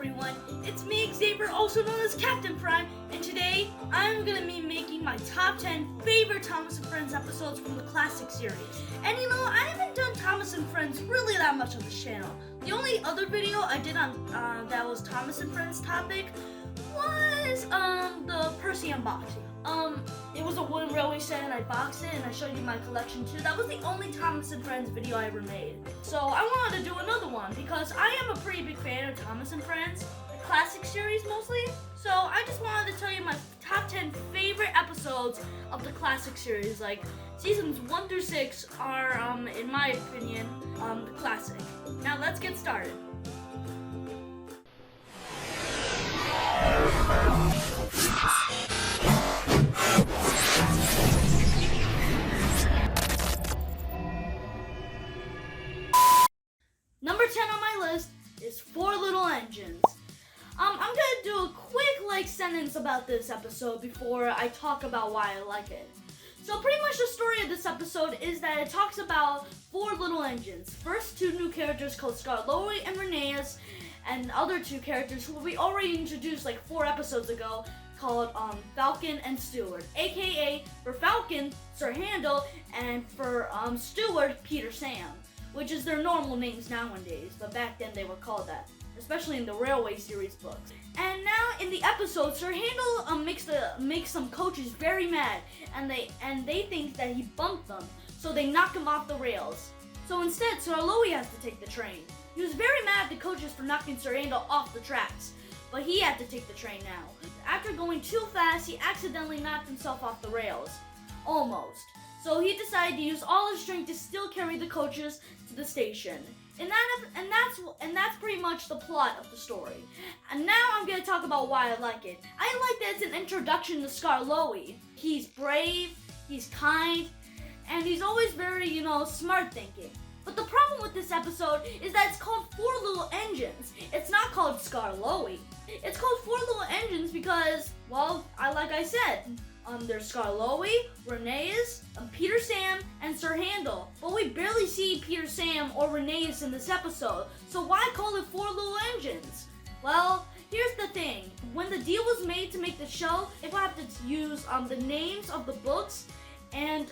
everyone, it's me Xavier, also known as Captain Prime, and today I'm going to be making my top 10 favorite Thomas and Friends episodes from the classic series. And you know, I haven't done Thomas and Friends really that much on this channel. The only other video I did on that was Thomas and Friends topic was the Percy unboxing. It was a wooden railway set and I boxed it and I showed you my collection too. That was the only Thomas and Friends video I ever made. So I wanted to do another one because I am a pretty big fan of Thomas and Friends, the classic series mostly. So I just wanted to tell you my top 10 favorite episodes of the classic series. Like seasons 1 through 6 are, in my opinion, the classic. Now let's get started. Number 10 on my list is Four Little Engines. I'm gonna do a quick sentence about this episode before I talk about why I like it. So pretty much the story of this episode is that it talks about four little engines. First, two new characters called Scarlowe and Rheneas, and other two characters who we already introduced like 4 episodes ago, called Falcon and Steward, aka for Falcon, Sir Handel, and for Steward, Peter Sam, which is their normal names nowadays, but back then they were called that, especially in the Railway series books. And now in the episode, Sir Handel makes some coaches very mad, and they think that he bumped them, so they knock him off the rails. So instead, Scarlowe has to take the train. He was very mad at the coaches for knocking Sir Handel off the tracks, but he had to take the train now. After going too fast, he accidentally knocked himself off the rails. Almost. So he decided to use all his strength to still carry the coaches to the station. And that's pretty much the plot of the story. And now I'm going to talk about why I like it. I like that it's an introduction to Scarlowe. He's brave, he's kind, and he's always very, smart thinking. But the problem with this episode is that it's called Four Little Engines. It's not called Scarlowe. It's called Four Little Engines because, well, like I said, there's Scarlowe, Rheneas, Peter Sam, and Sir Handel. But we barely see Peter Sam or Rheneas in this episode, so why call it Four Little Engines? Well, here's the thing. When the deal was made to make the show, they would have to use the names of the books and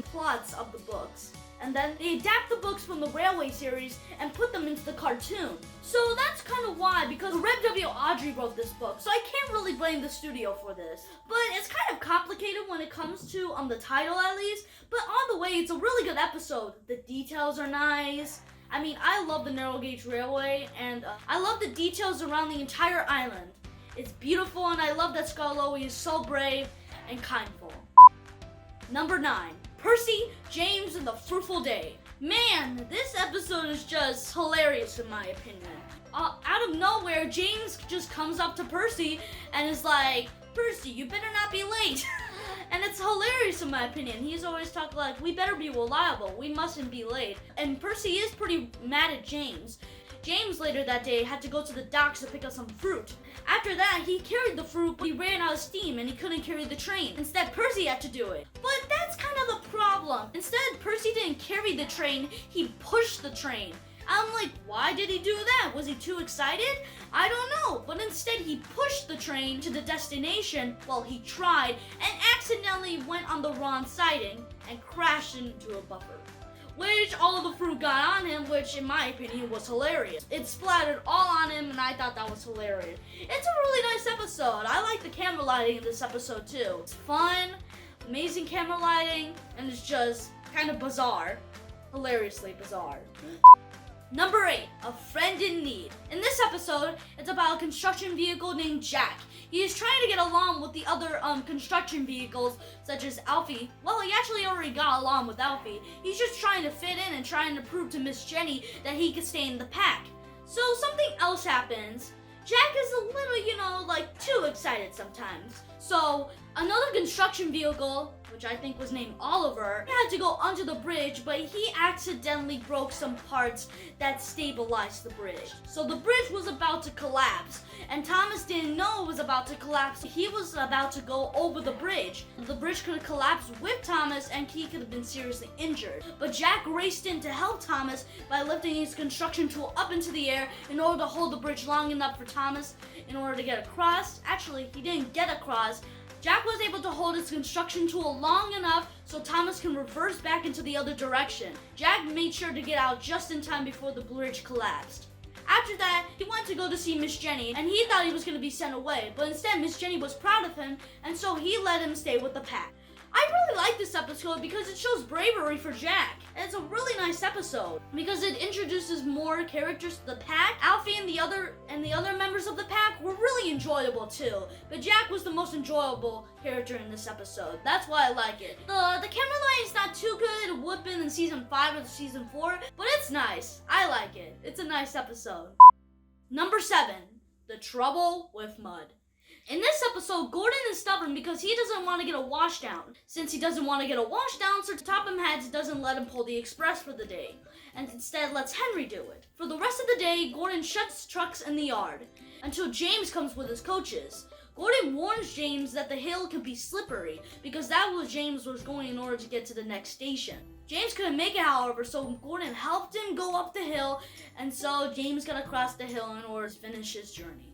plots of the books. And then they adapt the books from the Railway series and put them into the cartoon. So that's kind of why, because Reb W. Audrey wrote this book, so I can't really blame the studio for this. But it's kind of complicated when it comes to the title at least, but on the way, it's a really good episode. The details are nice. I mean, I love the narrow gauge railway, and I love the details around the entire island. It's beautiful, and I love that Scarlowe is so brave and kindful. Number 9. Percy, James, and the Fruitful Day. Man, this episode is just hilarious in my opinion. Out of nowhere, James just comes up to Percy and is like, Percy, you better not be late. And it's hilarious in my opinion. He's always talking like, we better be reliable, we mustn't be late. And Percy is pretty mad at James. James later that day had to go to the docks to pick up some fruit. After that, he carried the fruit, but he ran out of steam and he couldn't carry the train. Instead, Percy had to do it. But that's kind of the problem. Instead, Percy didn't carry the train, he pushed the train. I'm like, why did he do that? Was he too excited? I don't know, but instead he pushed the train to the destination while he tried and accidentally went on the wrong siding and crashed into a buffer. Which all the fruit got on him, which in my opinion was hilarious. It splattered all on him and I thought that was hilarious. It's a really nice episode. I like the camera lighting in this episode too. It's fun, amazing camera lighting, and it's just kind of bizarre. Hilariously bizarre. Number 8, A Friend in Need. In this episode, it's about a construction vehicle named Jack. He is trying to get along with the other construction vehicles, such as Alfie. Well, he actually already got along with Alfie. He's just trying to fit in and trying to prove to Miss Jenny that he could stay in the pack. So something else happens. Jack is a little, too excited sometimes. So another construction vehicle which I think was named Oliver, he had to go under the bridge, but he accidentally broke some parts that stabilized the bridge. So the bridge was about to collapse, and Thomas didn't know it was about to collapse. He was about to go over the bridge. The bridge could have collapsed with Thomas, and he could have been seriously injured. But Jack raced in to help Thomas by lifting his construction tool up into the air in order to hold the bridge long enough for Thomas in order to get across. Actually, he didn't get across. Jack was able to hold his construction tool long enough so Thomas can reverse back into the other direction. Jack made sure to get out just in time before the bridge collapsed. After that, he went to go to see Miss Jenny, and he thought he was going to be sent away, but instead Miss Jenny was proud of him, and so he let him stay with the pack. I really like this episode because it shows bravery for Jack. And it's a really nice episode because it introduces more characters to the pack. Alfie and the other members of the pack were really enjoyable too, but Jack was the most enjoyable character in this episode. That's why I like it. The camera line is not too good. It would have been in season 5 or season 4, but it's nice. I like it. It's a nice episode. Number 7, The Trouble with Mud. In this episode, Gordon is stubborn because he doesn't want to get a washdown. Since he doesn't want to get a washdown, Sir Topham Hatt doesn't let him pull the express for the day, and instead lets Henry do it. For the rest of the day, Gordon shuts trucks in the yard until James comes with his coaches. Gordon warns James that the hill can be slippery because that was James was going in order to get to the next station. James couldn't make it, however, so Gordon helped him go up the hill, and so James got across the hill in order to finish his journey.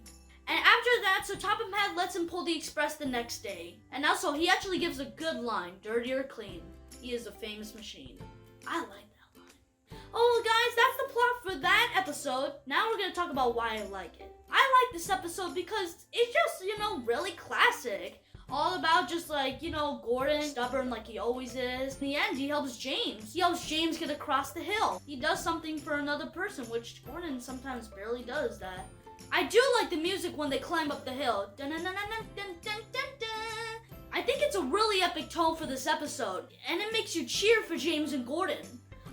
And after that, so Topham Hatt lets him pull the express the next day. And also, he actually gives a good line, dirty or clean. He is a famous machine. I like that line. Oh, guys, that's the plot for that episode. Now we're going to talk about why I like it. I like this episode because it's just, really classic. All about just Gordon, stubborn like he always is. In the end, he helps James. He helps James get across the hill. He does something for another person, which Gordon sometimes barely does that. I do like the music when they climb up the hill. I think it's a really epic tone for this episode, and it makes you cheer for James and Gordon.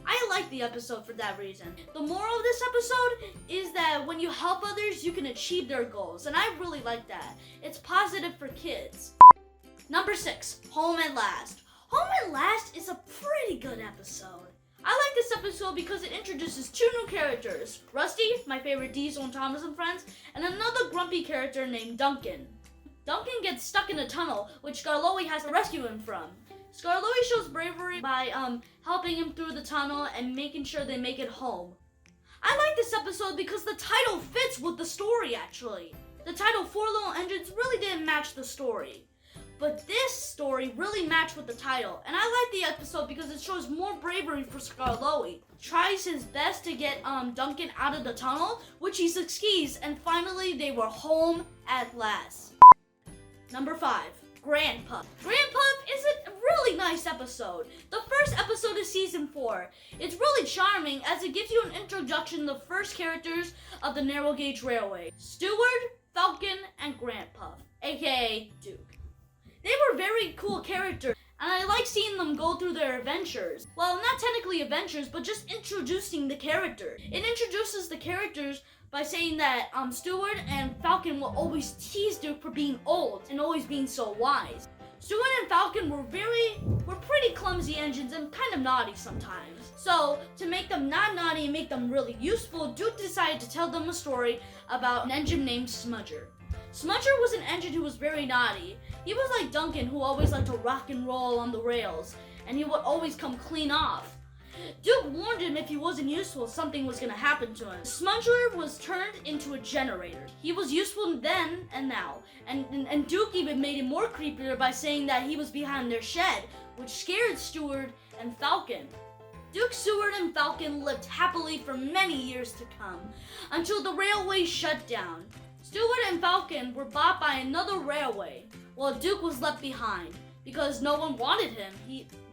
I like the episode for that reason. The moral of this episode is that when you help others, you can achieve their goals, and I really like that. It's positive for kids. Number 6, Home at Last. Home at Last is a pretty good episode. I like this episode because it introduces 2 new characters. Rusty, my favorite Diesel and Thomas and Friends, and another grumpy character named Duncan. Duncan gets stuck in a tunnel, which Skarloey has to rescue him from. Skarloey shows bravery by helping him through the tunnel and making sure they make it home. I like this episode because the title fits with the story, actually. The title, 4 Little Engines, really didn't match the story. But this story really matched with the title, and I like the episode because it shows more bravery for Skarloey. Tries his best to get Duncan out of the tunnel, which he succeeds, and finally they were home at last. Number 5, Granpuff. Granpuff is a really nice episode. The first episode of season 4. It's really charming as it gives you an introduction to the first characters of the narrow gauge railway. Steward, Falcon, and Granpuff, aka Duke. They were very cool characters, and I like seeing them go through their adventures. Well, not technically adventures, but just introducing the character. It introduces the characters by saying that Steward and Falcon will always tease Duke for being old and always being so wise. Steward and Falcon were pretty clumsy engines and kind of naughty sometimes. So, to make them not naughty and make them really useful, Duke decided to tell them a story about an engine named Smudger. Smudger was an engine who was very naughty. He was like Duncan, who always liked to rock and roll on the rails, and he would always come clean off. Duke warned him if he wasn't useful, something was going to happen to him. Smudger was turned into a generator. He was useful then and now, and Duke even made him more creepier by saying that he was behind their shed, which scared Steward and Falcon. Duke, Steward, and Falcon lived happily for many years to come, until the railway shut down. Steward and Falcon were bought by another railway, while Duke was left behind because no one wanted him.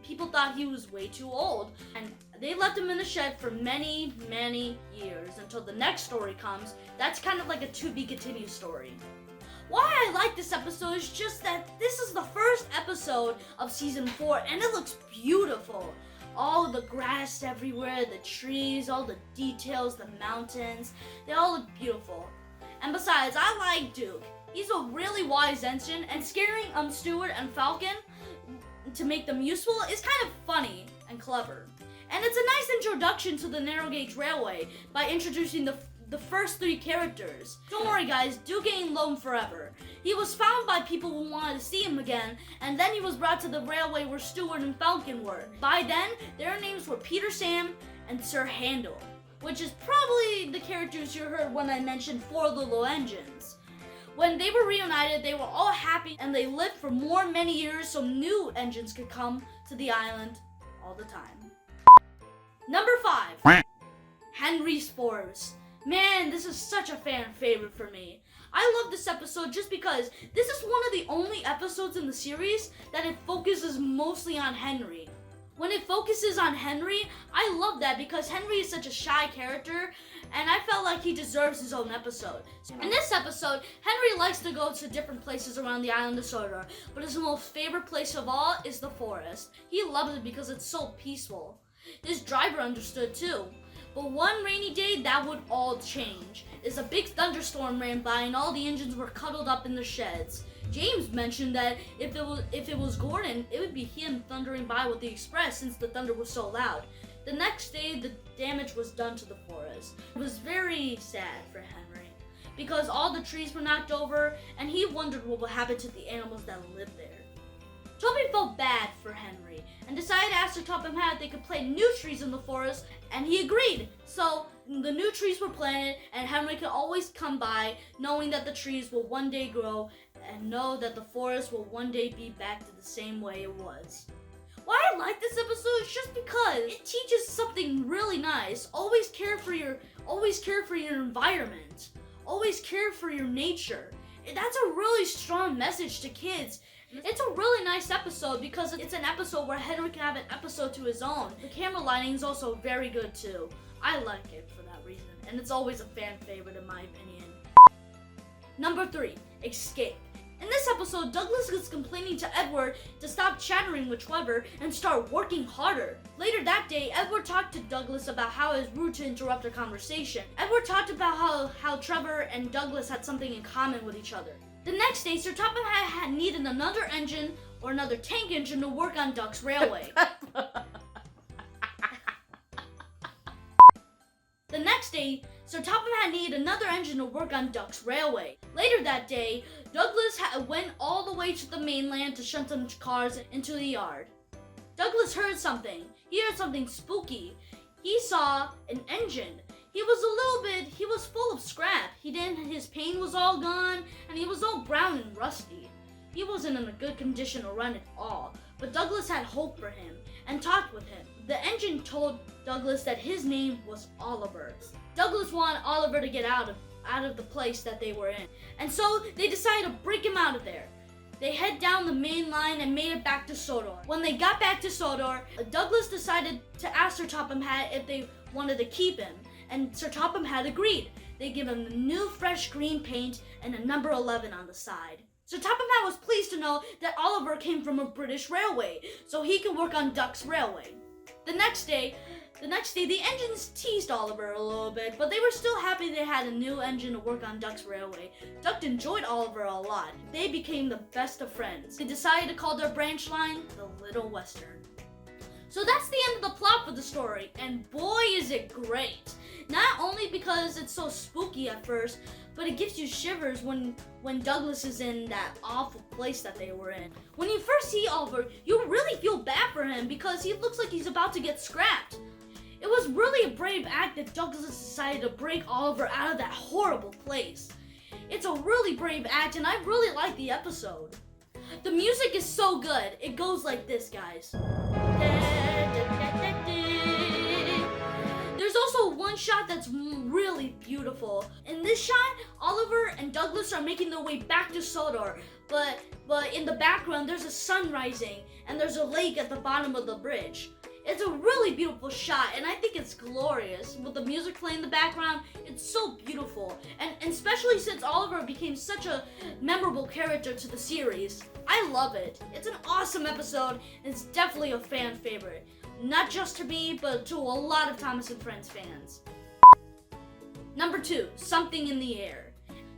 People thought he was way too old, and they left him in the shed for many, many years until the next story comes. That's kind of like a to-be-continued story. Why I like this episode is just that this is the first episode of season 4, and it looks beautiful. All the grass everywhere, the trees, all the details, the mountains, they all look beautiful. And besides, I like Duke. He's a really wise engine, and scaring Steward and Falcon, to make them useful is kind of funny and clever. And it's a nice introduction to the narrow gauge railway by introducing the first 3 characters. Don't worry guys, Duke ain't alone forever. He was found by people who wanted to see him again, and then he was brought to the railway where Stewart and Falcon were. By then, their names were Peter Sam and Sir Handel, which is probably the characters you heard when I mentioned 4 little engines. When they were reunited, they were all happy and they lived for many years so new engines could come to the island all the time. Number 5, Henry's Forest. Man, this is such a fan favorite for me. I love this episode just because this is one of the only episodes in the series that it focuses mostly on Henry. When it focuses on Henry, I love that because Henry is such a shy character and I felt like he deserves his own episode. In this episode, Henry likes to go to different places around the island of Sodor, but his most favorite place of all is the forest. He loves it because it's so peaceful. His driver understood too. But one rainy day, that would all change. As a big thunderstorm ran by and all the engines were cuddled up in their sheds. James mentioned that if it was Gordon, it would be him thundering by with the express since the thunder was so loud. The next day, the damage was done to the forest. It was very sad for Henry because all the trees were knocked over and he wondered what would happen to the animals that lived there. Toby felt bad for Henry and decided to ask Sir Topham Hatt if they could plant new trees in the forest, and he agreed. So the new trees were planted and Henry could always come by knowing that the trees will one day grow and know that the forest will one day be back to the same way it was. Why I like this episode is just because it teaches something really nice. Always care for your environment. Always care for your nature. That's a really strong message to kids. It's a really nice episode because it's an episode where Henry can have an episode to his own. The camera lighting is also very good too. I like it for that reason, and it's always a fan favorite in my opinion. Number 3, Escape. In this episode, Douglas is complaining to Edward to stop chattering with Trevor and start working harder. Later that day, Edward talked to Douglas about how it was rude to interrupt their conversation. Edward talked about how Trevor and Douglas had something in common with each other. The next day, Sir Topham Hatt needed another engine or another tank engine to work on Duck's Railway. The next day, Sir Topham Hatt needed another engine to work on Duck's Railway. Later that day, Douglas went all the way to the mainland to shunt some cars into the yard. Douglas heard something. He heard something spooky. He saw an engine. He was full of scrap. His paint was all gone, and he was all brown and rusty. He wasn't in a good condition to run at all, but Douglas had hope for him and talked with him. The engine told Douglas that his name was Oliver. Douglas wanted Oliver to get out of the place that they were in, and so they decided to break him out of there. They head down the main line and made it back to Sodor. When they got back to Sodor, Douglas decided to ask Sir Topham Hatt if they wanted to keep him, and Sir Topham Hatt agreed. They give him new fresh green paint and a number 11 on the side. Sir Topham Hatt was pleased to know that Oliver came from a British railway, so he could work on Duck's Railway. The next day, the engines teased Oliver a little bit, but they were still happy they had a new engine to work on Duck's Railway. Duck enjoyed Oliver a lot. They became the best of friends. They decided to call their branch line the Little Western. So that's the end of the plot for the story, and boy is it great. Not only because it's so spooky at first, but it gives you shivers when Douglas is in that awful place that they were in. When you first see Oliver, you really feel bad for him because he looks like he's about to get scrapped. It was really a brave act that Douglas decided to break Oliver out of that horrible place. It's a really brave act, and I really like the episode. The music is so good. It goes like this, guys. There's also one shot that's really beautiful. In this shot, Oliver and Douglas are making their way back to Sodor, but in the background there's a sun rising and there's a lake at the bottom of the bridge. It's a really beautiful shot, and I think it's glorious. With the music playing in the background, it's so beautiful. And especially since Oliver became such a memorable character to the series. I love it. It's an awesome episode, and it's definitely a fan favorite. Not just to me, but to a lot of Thomas and Friends fans. Number 2, Something in the Air.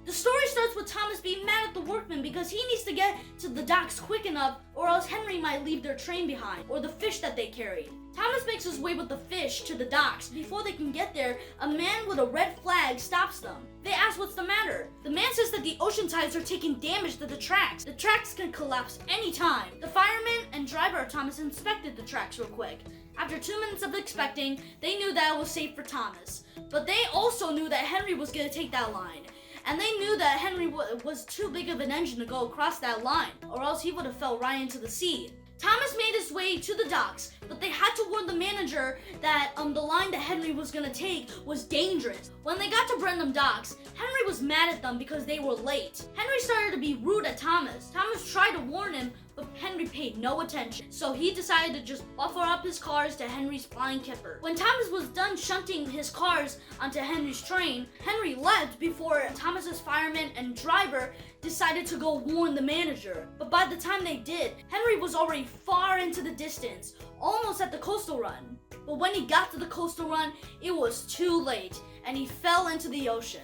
The story starts with Thomas being mad at the workmen because he needs to get to the docks quick enough or else Henry might leave their train behind, or the fish that they carried. Thomas makes his way with the fish to the docks. Before they can get there, a man with a red flag stops them. They ask what's the matter. The man says that the ocean tides are taking damage to the tracks. The tracks can collapse anytime. The fireman and driver of Thomas inspected the tracks real quick. After 2 minutes of inspecting, they knew that it was safe for Thomas. But they also knew that Henry was going to take that line. And they knew that Henry was too big of an engine to go across that line, or else he would have fell right into the sea. Thomas made his way to the docks, but they had to warn the manager that the line that Henry was going to take was dangerous. When they got to Brendam Docks, Henry was mad at them because they were late. Henry started to be rude at Thomas. Thomas tried to warn him, but Henry paid no attention. So he decided to just buffer up his cars to Henry's flying kipper. When Thomas was done shunting his cars onto Henry's train, Henry left before Thomas's fireman and driver decided to go warn the manager. But by the time they did, Henry was already far into the distance, almost at the coastal run. But when he got to the coastal run, it was too late, and he fell into the ocean.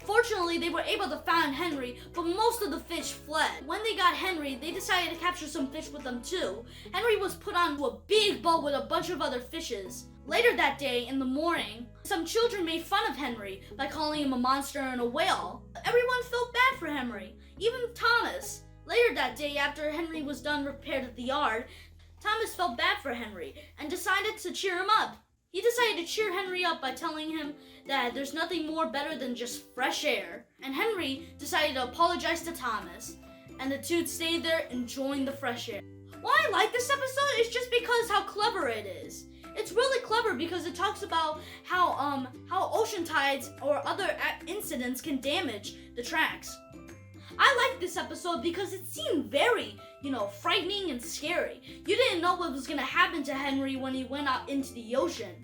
Fortunately, they were able to find Henry, but most of the fish fled. When they got Henry, they decided to capture some fish with them too. Henry was put onto a big boat with a bunch of other fishes. Later that day, in the morning, some children made fun of Henry by calling him a monster and a whale. Everyone felt bad for Henry, even Thomas. Later that day, after Henry was done repaired at the yard, Thomas felt bad for Henry and decided to cheer him up. He decided to cheer Henry up by telling him that there's nothing more better than just fresh air. And Henry decided to apologize to Thomas, and the two stayed there enjoying the fresh air. Why I like this episode is just because how clever it is. It's really clever because it talks about how ocean tides or other incidents can damage the tracks. I like this episode because it seemed very, frightening and scary. You didn't know what was going to happen to Henry when he went out into the ocean.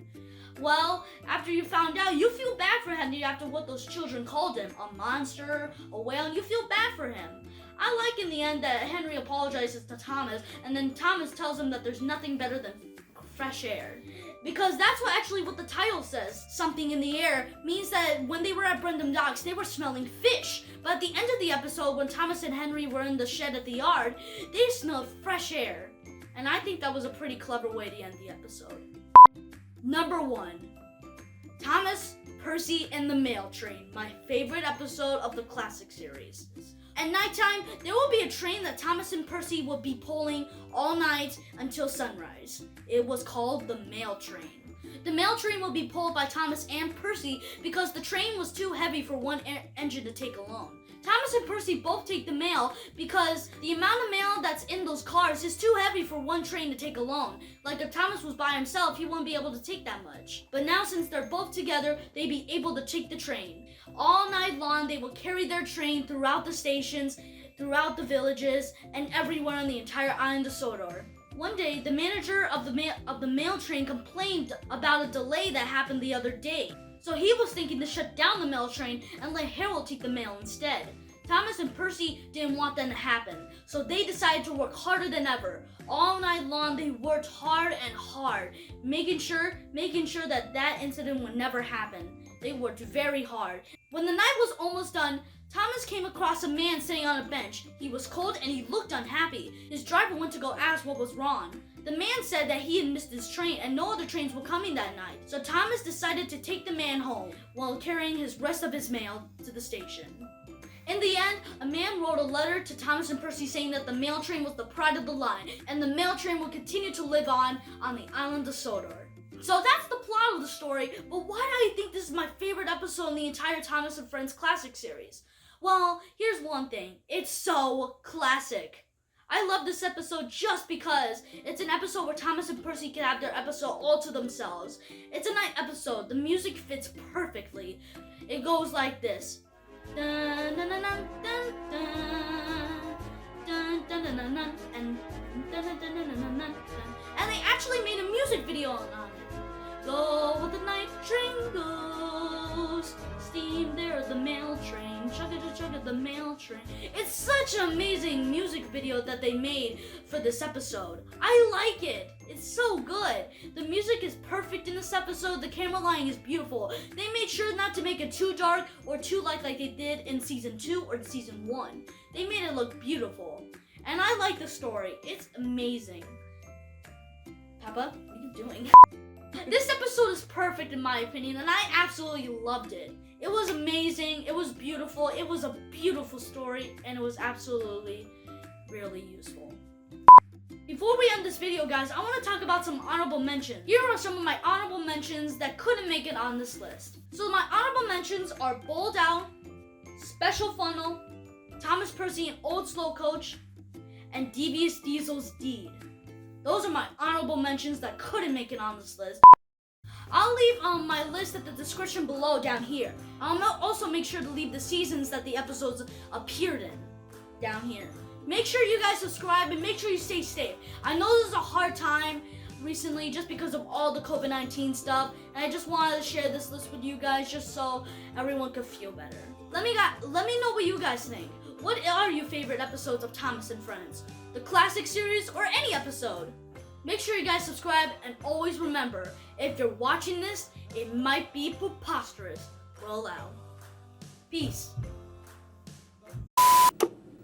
Well, after you found out, you feel bad for Henry after what those children called him, a monster, a whale, and you feel bad for him. I like in the end that Henry apologizes to Thomas, and then Thomas tells him that there's nothing better than fresh air. Because that's what the title says. Something in the air means that when they were at Brendam Docks, they were smelling fish. But at the end of the episode, when Thomas and Henry were in the shed at the yard, they smelled fresh air. And I think that was a pretty clever way to end the episode. Number 1. Thomas, Percy, and the Mail Train, my favorite episode of the classic series. At nighttime, there will be a train that Thomas and Percy will be pulling all night until sunrise. It was called the Mail Train. The Mail Train will be pulled by Thomas and Percy because the train was too heavy for one engine to take alone. Thomas and Percy both take the mail because the amount of mail that's in those cars is too heavy for one train to take alone. Like if Thomas was by himself, he wouldn't be able to take that much. But now since they're both together, they'd be able to take the train. All night long, they will carry their train throughout the stations, throughout the villages, and everywhere on the entire island of Sodor. One day, the manager of the mail train complained about a delay that happened the other day. So he was thinking to shut down the mail train and let Harold take the mail instead. Thomas and Percy didn't want that to happen, so they decided to work harder than ever. All night long, they worked hard and hard, making sure that incident would never happen. They worked very hard. When the night was almost done, Thomas came across a man sitting on a bench. He was cold and he looked unhappy. His driver went to go ask what was wrong. The man said that he had missed his train and no other trains were coming that night. So Thomas decided to take the man home while carrying his rest of his mail to the station. In the end, a man wrote a letter to Thomas and Percy saying that the mail train was the pride of the line and the mail train will continue to live on the island of Sodor. So that's the plot of the story, but why do I think this is my favorite episode in the entire Thomas and Friends classic series? Well, here's one thing. It's so classic. I love this episode just because it's an episode where Thomas and Percy can have their episode all to themselves. It's a night episode. The music fits perfectly. It goes like this. Dun, dun, dun, dun, dun, dun, dun, dun, dun, dun, and dun, dun, dun, dun, dun, dun, dun. And they actually made a music video on it. Go with the night train goes, steam there the mail train, chugga the mail train. It's such an amazing music video that they made for this episode. I like it. It's so good. The music is perfect in this episode. The camera lighting is beautiful. They made sure not to make it too dark or too light like they did in season 2 or season 1. They made it look beautiful. And I like the story. It's amazing. Peppa, what are you doing? This episode is perfect in my opinion, and I absolutely loved it. It was amazing, it was beautiful, it was a beautiful story, and it was absolutely really useful. Before we end this video, guys, I want to talk about some honorable mentions. Here are some of my honorable mentions that couldn't make it on this list. So my honorable mentions are Bowled Out, Special Funnel, Thomas Percy and Old Slow Coach, and Devious Diesel's Deed. Those are my honorable mentions that couldn't make it on this list. I'll leave my list at the description below down here. I'll also make sure to leave the seasons that the episodes appeared in down here. Make sure you guys subscribe and make sure you stay safe. I know this is a hard time recently just because of all the COVID-19 stuff, and I just wanted to share this list with you guys just so everyone could feel better. Let me know what you guys think. What are your favorite episodes of Thomas and Friends? The classic series or any episode? Make sure you guys subscribe and always remember, if you're watching this, it might be preposterous. Roll out. Peace.